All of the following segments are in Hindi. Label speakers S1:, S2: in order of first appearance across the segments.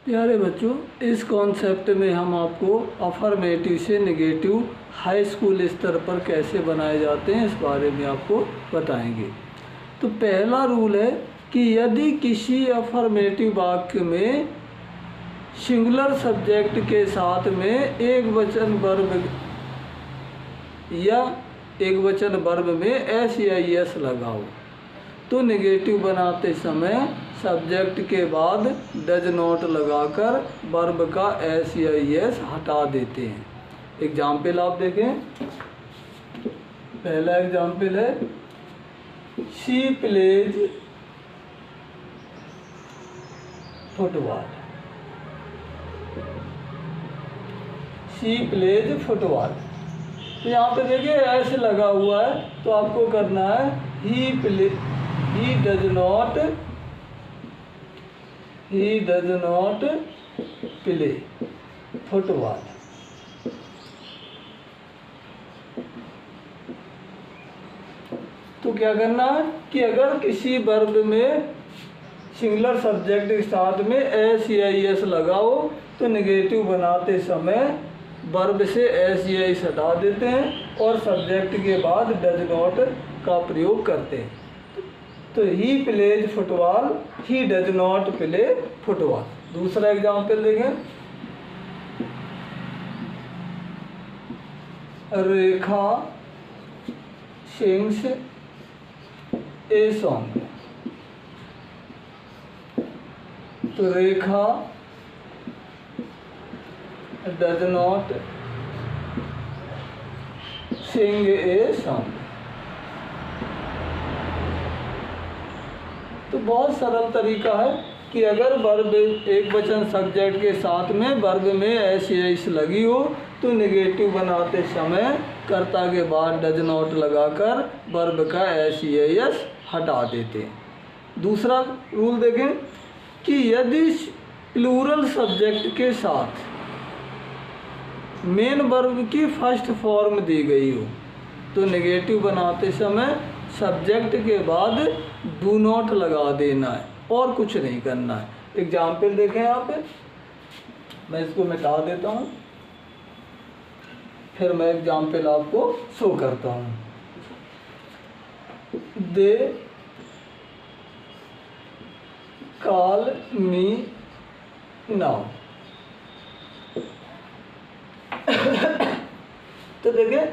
S1: प्यारे बच्चों, इस कॉन्सेप्ट में हम आपको अफर्मेटिव से नेगेटिव हाई स्कूल स्तर पर कैसे बनाए जाते हैं इस बारे में आपको बताएंगे। तो पहला रूल है कि यदि किसी अफर्मेटिव वाक्य में सिंगुलर सब्जेक्ट के साथ में एक वचन वर्ब या एक वचन वर्ब में एस या एस लगाओ तो नेगेटिव बनाते समय सब्जेक्ट के बाद डज नॉट लगाकर वर्ब का एस या एस हटा देते हैं। एग्जाम्पल आप देखें। पहला एग्जाम्पल है she plays football. She plays football, तो यहाँ पे देखिए ऐसे लगा हुआ है, तो आपको करना है ही डज नॉट प्ले फुटबॉल। तो क्या करना है कि अगर किसी वर्ब में सिंगुलर सब्जेक्ट के साथ में एस या एस लगाओ तो नेगेटिव बनाते समय वर्ब से एस या एस हटा देते हैं और सब्जेक्ट के बाद डज नॉट का प्रयोग करते हैं। तो he plays football, he does not play football. दूसरा एग्जाम्पल देखें। Rekha sings a song. तो Rekha does not sing a song. तो बहुत सरल तरीका है कि अगर वर्ब एक वचन सब्जेक्ट के साथ में वर्ब में एस या एस लगी हो तो नेगेटिव बनाते समय कर्ता के बाद डज नॉट लगाकर वर्ब का एस या एस हटा देते हैं। दूसरा रूल देखें कि यदि प्लूरल सब्जेक्ट के साथ मेन वर्ब की फर्स्ट फॉर्म दी गई हो तो नेगेटिव बनाते समय सब्जेक्ट के बाद डू नॉट लगा देना है और कुछ नहीं करना है। एग्जाम्पल देखें आप। मैं इसको मिटा देता हूँ, फिर मैं एग्जाम्पल आपको शो करता हूँ। दे कॉल मी नाउ। तो देखिए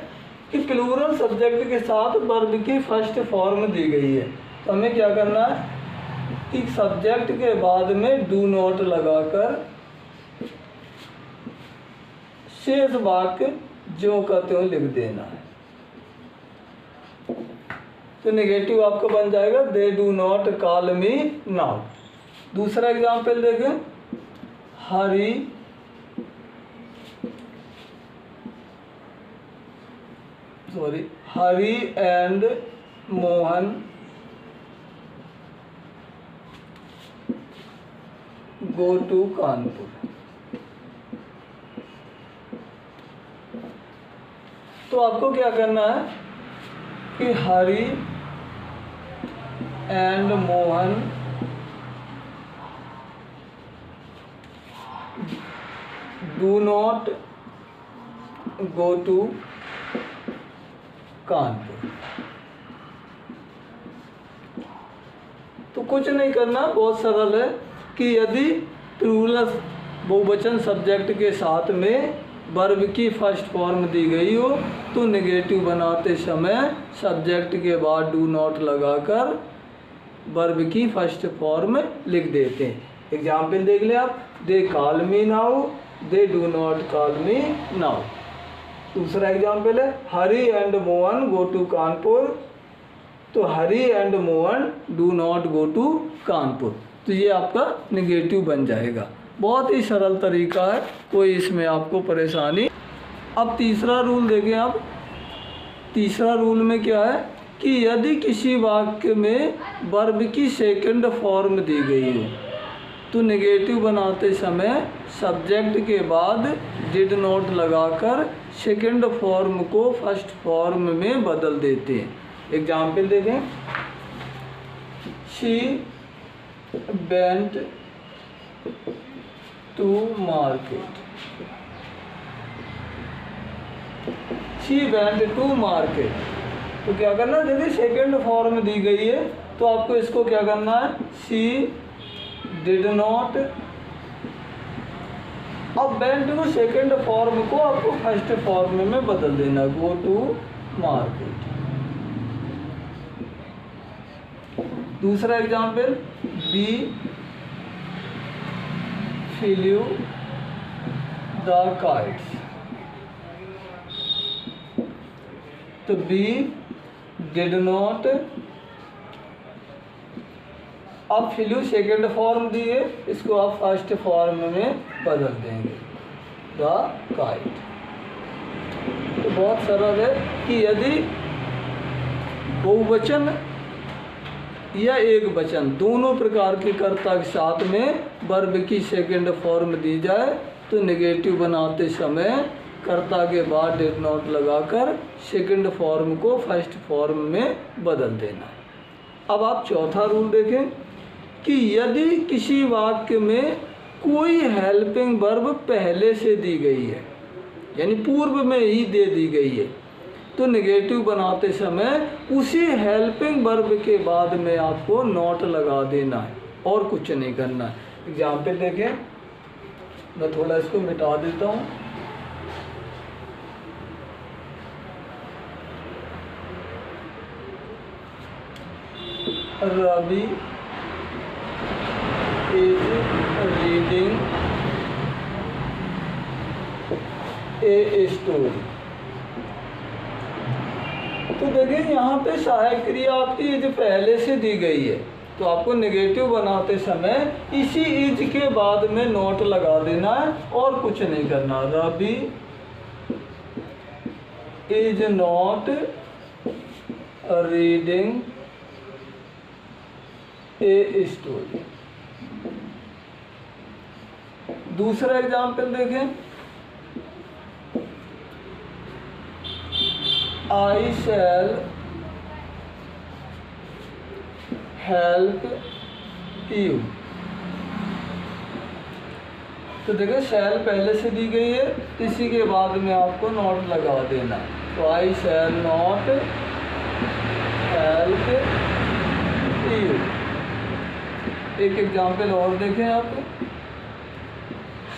S1: कि प्लूरल सब्जेक्ट के साथ वर्ब की फर्स्ट फॉर्म दी गई है, तो हमें क्या करना है कि सब्जेक्ट के बाद में डू नॉट लगाकर शेष वाक्य जो कहते हो लिख देना है। तो नेगेटिव आपको बन जाएगा they do not call me now. दूसरा एग्जाम्पल देखें। Hari and Mohan go to Kanpur. तो आपको क्या करना है कि Hari and Mohan do not go to Kanpur. तो कुछ नहीं करना, बहुत सरल है कि यदि प्लूरल बहुवचन सब्जेक्ट के साथ में वर्ब की फर्स्ट फॉर्म दी गई हो तो नेगेटिव बनाते समय सब्जेक्ट के बाद डू नॉट लगाकर वर्ब की फर्स्ट फॉर्म लिख देते हैं। एग्जाम्पल देख लें आप। They call me now, they do not call me now. दूसरा एग्जाम्पल है Hari and Mohan go to Kanpur. तो Hari and Mohan do not go to Kanpur. तो ये आपका नेगेटिव बन जाएगा। बहुत ही सरल तरीका है, कोई इसमें आपको परेशानी। अब तीसरा रूल देखें आप। तीसरा रूल में क्या है कि यदि किसी वाक्य में वर्ब की सेकंड फॉर्म दी गई हो तो नेगेटिव बनाते समय सब्जेक्ट के बाद डिड नॉट लगाकर सेकंड फॉर्म को फर्स्ट फॉर्म में बदल देते हैं। एग्जाम्पल देखें। She went to market, she went to market. तो क्या करना है, देखिए सेकेंड फॉर्म दी गई है तो आपको इसको क्या करना है, शी डिड नॉट, अब वेंट को सेकेंड फॉर्म को आपको फर्स्ट फॉर्म में बदल देना, गो टू मार्केट। दूसरा example, we flew the kites, तो बी डिड नॉट, अब फ्लू सेकेंड फॉर्म दिए, इसको आप फर्स्ट फॉर्म में बदल देंगे, द काइट। तो बहुत सरल है कि यदि बहुवचन या एक वचन दोनों प्रकार के कर्ता के साथ में वर्ब की सेकेंड फॉर्म दी जाए तो नेगेटिव बनाते समय कर्ता के बाद डिड नॉट लगाकर सेकेंड फॉर्म को फर्स्ट फॉर्म में बदल देना। अब आप चौथा रूल देखें कि यदि किसी वाक्य में कोई हेल्पिंग वर्ब पहले से दी गई है, यानी पूर्व में ही दे दी गई है, तो नेगेटिव बनाते समय उसी हेल्पिंग वर्ब के बाद में आपको नॉट लगा देना है और कुछ नहीं करना है। एग्जाम्पल देखें, मैं थोड़ा इसको मिटा देता हूँ। Ravi is reading a story. तो देखिए यहाँ पे सहायक क्रिया आपकी इज पहले से दी गई है, तो आपको नेगेटिव बनाते समय इसी इज के बाद में नोट लगा देना है और कुछ नहीं करना। Ravi is not reading a story. दूसरा एग्जाम्पल देखें, I shall help you। तो देखिए शैल पहले से दी गई है, इसी के बाद में आपको नॉट लगा देना। तो I shall not help you। एक एग्जाम्पल और देखें आप,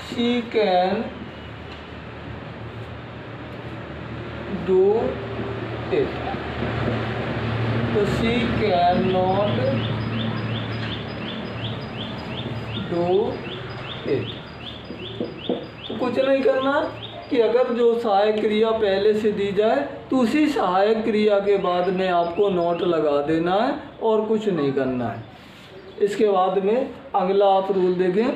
S1: she can do it। तो she cannot do it। तो कुछ नहीं करना कि अगर जो सहायक क्रिया पहले से दी जाए तो उसी सहायक क्रिया के बाद में आपको नॉट लगा देना है और कुछ नहीं करना है। इसके बाद में अगला आप रूल देखें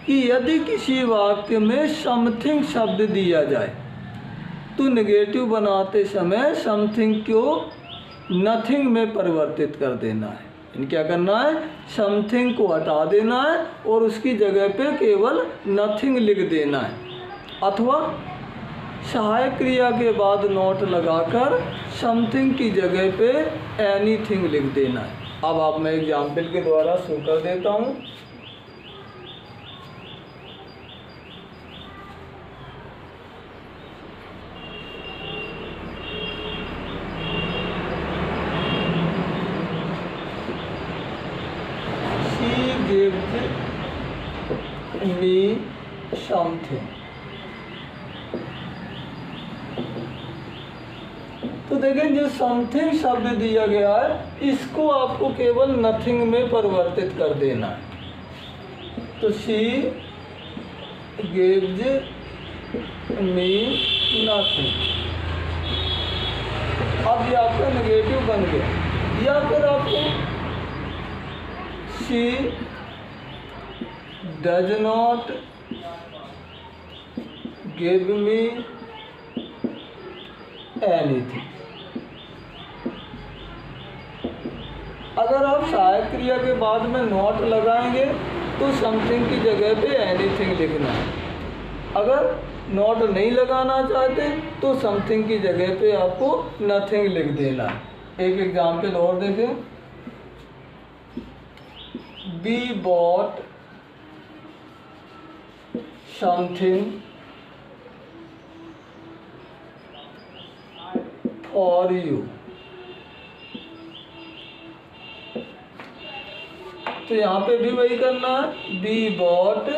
S1: कि यदि किसी वाक्य में समथिंग शब्द दिया जाए तो नेगेटिव बनाते समय समथिंग को नथिंग में परिवर्तित कर देना है। यानी क्या करना है, समथिंग को हटा देना है और उसकी जगह पे केवल नथिंग लिख देना है, अथवा सहायक क्रिया के बाद नॉट लगाकर समथिंग की जगह पे एनीथिंग लिख देना है। अब आप मैं एग्जाम्पल के द्वारा शो कर देता हूँ। me something। तो देखें जो समथिंग शब्द दिया गया है इसको आपको केवल नथिंग में परिवर्तित कर देना है। तो she gives me nothing। अब ये आपका नेगेटिव बन गया। या फिर आपको she does not give me anything। अगर आप सहायक क्रिया के बाद में नॉट लगाएंगे तो समथिंग की जगह पे एनीथिंग लिखना है। अगर नॉट नहीं लगाना चाहते तो समथिंग की जगह पे आपको नथिंग लिख देना है। एक एग्जाम्पल और देखें, we bought something for you. तो यहाँ पे भी वही करना है, we bought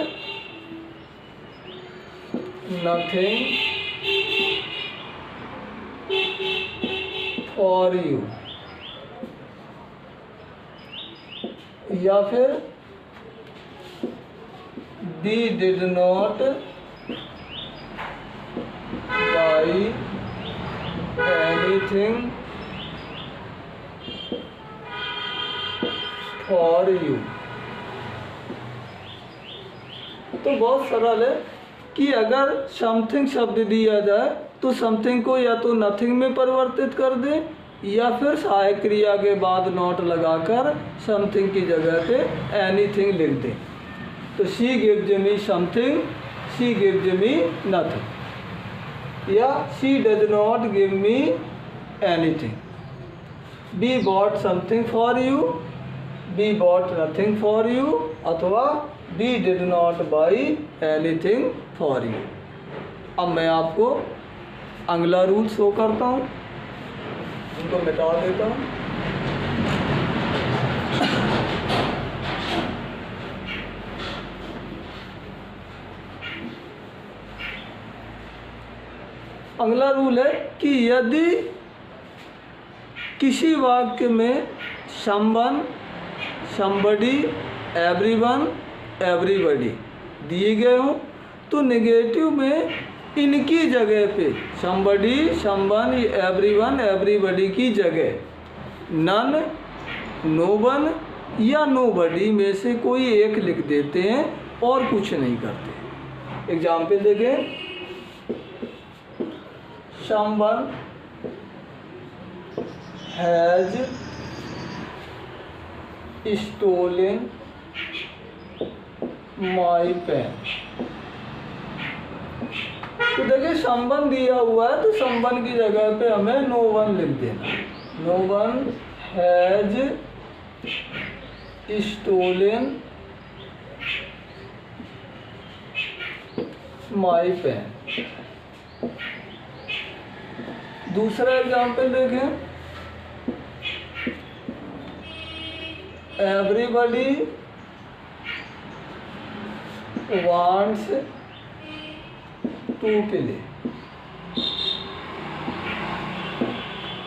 S1: nothing for you, या फिर we did not buy anything for you. तो बहुत सरल है कि अगर समथिंग शब्द दिया जाए तो समथिंग को या तो नथिंग में परिवर्तित कर दे या फिर सहायक क्रिया के बाद नॉट लगाकर समथिंग की जगह पे एनीथिंग लिख दें। तो she gives me something, she gives me nothing, या she does not give me anything. Be bought something for you, be bought nothing for you, अथवा be did not buy anything for you. अब मैं आपको अगला रूल शो करता हूँ, उनको मिटा देता हूँ। अगला रूल है कि यदि किसी वाक्य में समवन, समबडी, एवरीवन, एवरीबडी दिए गए हों तो नेगेटिव में इनकी जगह पे समबडी, समवन, एवरीवन, एवरीबडी की जगह नन, नोवन या नोबडी में से कोई एक लिख देते हैं और कुछ नहीं करते। एग्जाम्पल देखें, someone has stolen my pen. तो देखिए समवन दिया हुआ है तो समवन की जगह पे हमें नो वन लिख देना। No one has stolen my pen. दूसरा एग्जाम्पल देखें, एवरीबडी वांट्स टू प्ले।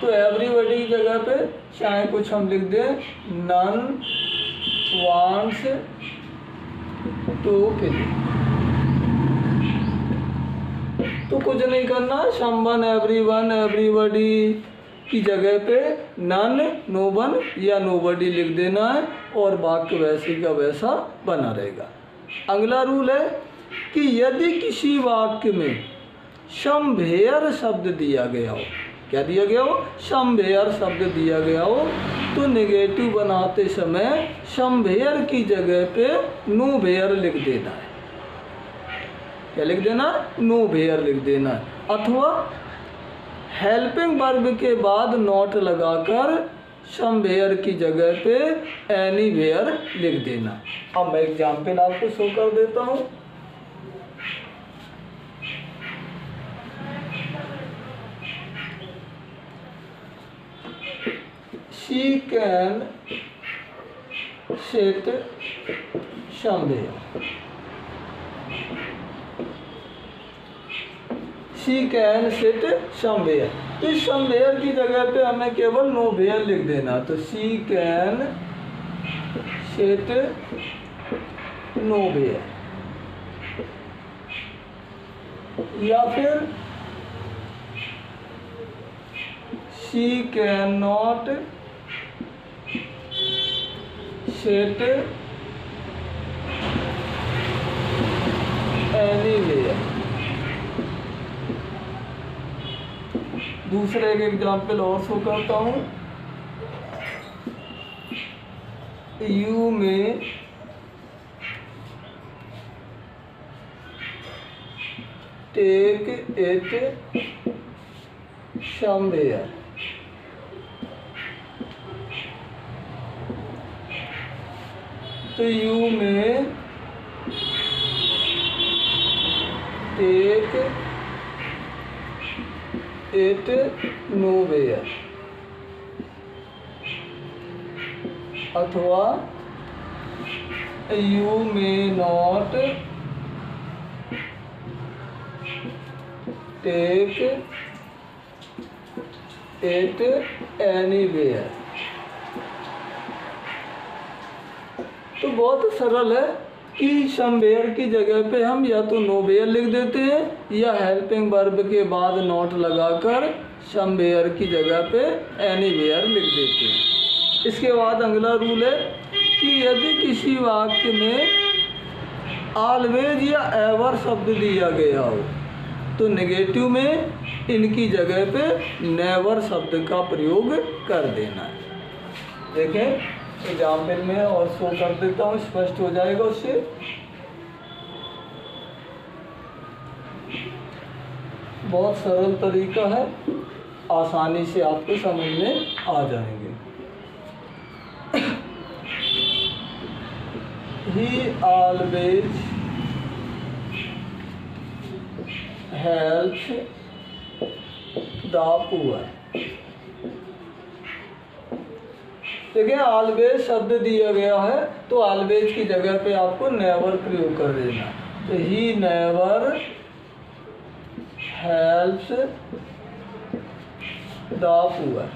S1: तो एवरीबडी की जगह पे चाहे कुछ हम लिख दें, नन वांट्स टू प्ले। तो कुछ नहीं करना, समवन, एवरीवन, एवरीबडी की जगह पे नन, नोवन या नोबडी लिख देना है और वाक्य वैसे का वैसा बना रहेगा। अगला रूल है कि यदि किसी वाक्य में समवेयर शब्द दिया गया हो, क्या दिया गया हो, समवेयर शब्द दिया गया हो, तो नेगेटिव बनाते समय समवेयर की जगह पे नोवेयर लिख देना है। क्या लिख देना, नोवेयर लिख देना है। अथवा हेल्पिंग वर्ब के बाद नॉट लगाकर समवेयर की जगह पे एनीवेयर लिख देना। अब मैं एग्जाम्पल आपको शो कर देता हूँ। She can sit somewhere. She can sit somewhere। इस somewhere की जगह पे हमें केवल nowhere लिख देना। तो she can sit nowhere, या फिर she cannot sit anywhere। दूसरे एक एग्जाम्पल और शो करता हूँ। You may take it somewhere. तो you may take it nowhere, अथवा you may not take it anywhere. तो बहुत सरल है कि समवेयर की जगह पे हम या तो नोवेयर लिख देते हैं या हेल्पिंग वर्ब के बाद नॉट लगाकर समवेयर की जगह पे एनीवेयर लिख देते हैं। इसके बाद अगला रूल है कि यदि किसी वाक्य में ऑलवेज या एवर शब्द दिया गया हो तो नेगेटिव में इनकी जगह पे नेवर शब्द का प्रयोग कर देना है। देखें एग्जाम्पल में और शो कर देता हूँ, स्पष्ट हो जाएगा उससे। बहुत सरल तरीका है, आसानी से आपको समझ में आ जाएंगे। He always helps the poor। देखिए ऑलवेज शब्द दिया गया है तो ऑलवेज की जगह पे आपको नेवर प्रयोग कर देना। तो he never helps the poor.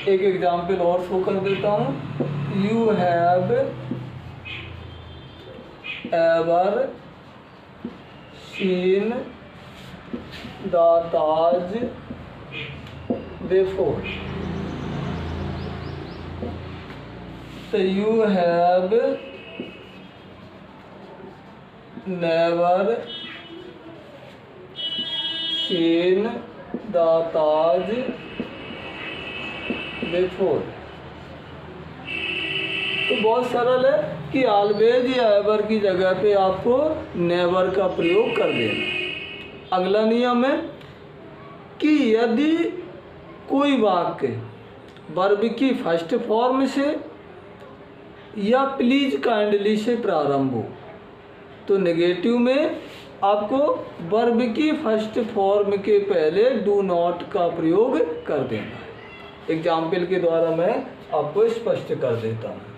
S1: एक एग्जाम्पल और शो कर देता हूँ। You have ever seen the Taj before. So you have never seen the Taj before। तो बहुत सरल है कि ऑलवेज या एवर की जगह पे आपको नेवर का प्रयोग कर देना। अगला नियम है कि यदि कोई वाक्य वर्ब की फर्स्ट फॉर्म से या प्लीज काइंडली से प्रारंभ हो तो नेगेटिव में आपको वर्ब की फर्स्ट फॉर्म के पहले डू नॉट का प्रयोग कर देना है। एग्जाम्पल के द्वारा मैं आपको स्पष्ट कर देता हूँ।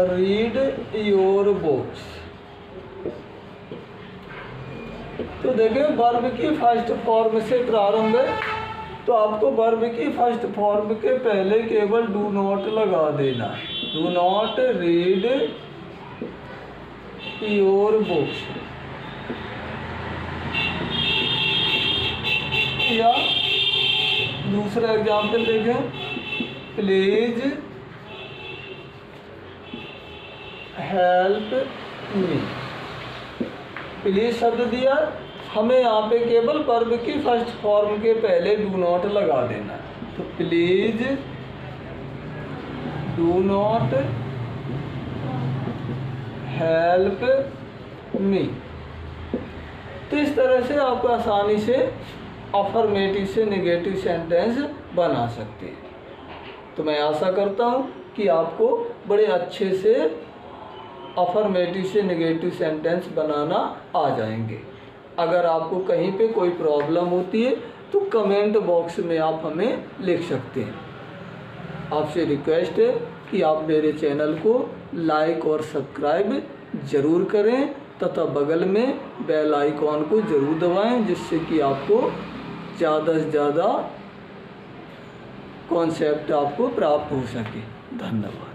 S1: Read your books. तो देखिए वर्ब की फर्स्ट फॉर्म से प्रारंभ है तो आपको वर्ब की फर्स्ट फॉर्म के पहले केवल डू नॉट लगा देना। Do not read your books. या दूसरा एग्जाम्पल देखें, प्लीज हेल्प मी। प्लीज शब्द दिया, हमें यहाँ पे केवल वर्ब की फर्स्ट फॉर्म के पहले डू नॉट लगा देना है। तो please do not help me. तो इस तरह से आप आसानी से अफर्मेटिव से नेगेटिव सेंटेंस बना सकते हैं। तो मैं आशा करता हूँ कि आपको बड़े अच्छे से अफर्मेटिव से नेगेटिव सेंटेंस बनाना आ जाएंगे। अगर आपको कहीं पे कोई प्रॉब्लम होती है तो कमेंट बॉक्स में आप हमें लिख सकते हैं। आपसे रिक्वेस्ट है कि आप मेरे चैनल को लाइक और सब्सक्राइब ज़रूर करें तथा बगल में बेल आइकॉन को ज़रूर दबाएं जिससे कि आपको ज़्यादा से ज़्यादा कॉन्सेप्ट आपको प्राप्त हो सके। धन्यवाद।